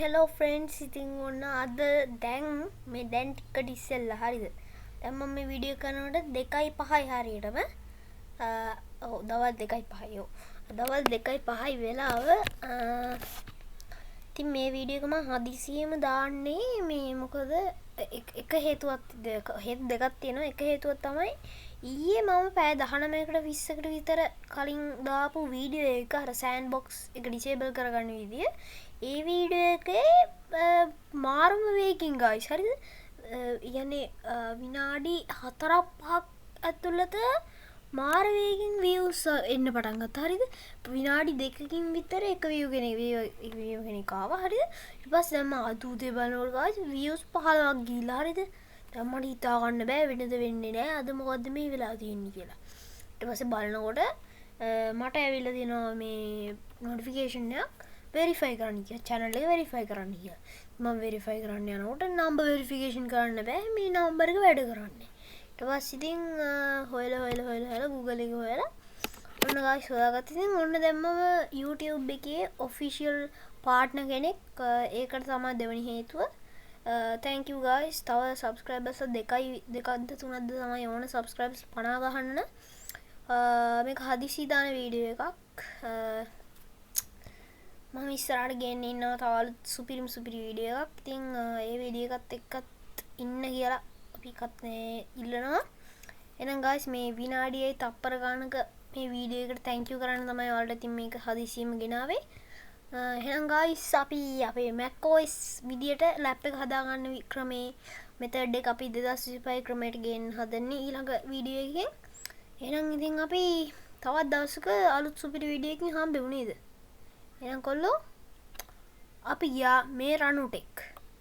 hello friends ඉතින් ඔන්න අද දැන් මේ දැන් ටිකට ඉස්සෙල්ලා හරිද දැන් මම මේ වීඩියෝ කරනකොට 2:05 හරියටම දවල් 2:05 දවල් 2:05 වෙලාව ඉතින් මේ වීඩියෝ එක මම හදිසියෙම දාන්නේ මේ මොකද එක හේතුවක් දෙකක් තියෙනවා එක හේතුවක් තමයි ඊයේ මම පැය 19කට 20කට විතර කලින් දාපු වීඩියෝ එක අර සෑන්ඩ් බොක්ස් එක ඩිසේබල් කරගන්න විදිය ඒ වීඩියෝ එකේ මාරුම වේගින් ගයිස් හරිද يعني විනාඩි 4-5ක් ඇතුළත මාර වේගින් views එන්න පටන් ගත්තා හරිද විනාඩි 2කින් විතර එක view කෙනෙක් ආවා හරිද ඊට පස්සේ දැන් මම අදූතේ බලනකොට ගයිස් views 15ක් ගිහිල්ලා හරිද දැන් මට හිතා ගන්න බෑ වෙනද වෙන්නේ නෑ අද මොකද්ද මේ වෙලා තියෙන්නේ කියලා ඊට පස්සේ බලනකොට මට ඇවිල්ලා තියෙනවා මේ notification එකක් verify කරන්න කියලා channel එක verify කරන්න කියලා මම verify කරන්න යනකොට number verification කරන්න බෑ මේ number එක වැඩ කරන්නේ ඊට පස්සේ ඉතින් හොයලා Google එකේ හොයලා ඔන්න guys හොයාගත්තා ඉතින් ඔන්න දැන් මම YouTube එකේ official partner කෙනෙක් ඒකට තමයි දෙවෙනි හේතුව thank you guys තව subscribers දෙකක්ද තුනක්ද තමයි ඕන subscribers 50 ගහන්න මේක හදිසි දාන වීඩියෝ එකක් මම ඉස්සරහට ගෙන්න ඉන්නවා තව අලුත් සුපිරි වීඩියෝ එකක් ඉතින් ඒ වීඩියෝ එකත් එක්කත් ඉන්න කියලා අපි එකත් ඉල්ලනවා එහෙනම් guys මේ විනාඩියේ තප්පර ගානක මේ වීඩියෝ එකට thank you කරන්න තමයි ඔයාලට ඉතින් මේක හදිසියෙම ගෙනාවේ එහෙනම් guys අපි අපේ macOS විදියට ලැප් එක හදාගන්න ක්‍රමේ මෙතඩ් එක අපි 2025 ක්‍රමයට ගෙන්න හදන්නේ ඊළඟ වීඩියෝ එකෙන් එහෙනම් ඉතින් අපි තවත් දවසක අලුත් සුපිරි වීඩියෝ එකකින් හම්බෙමු නේද එහෙනම් කොල්ලෝ අපි ගියා මේ රණු ටෙක්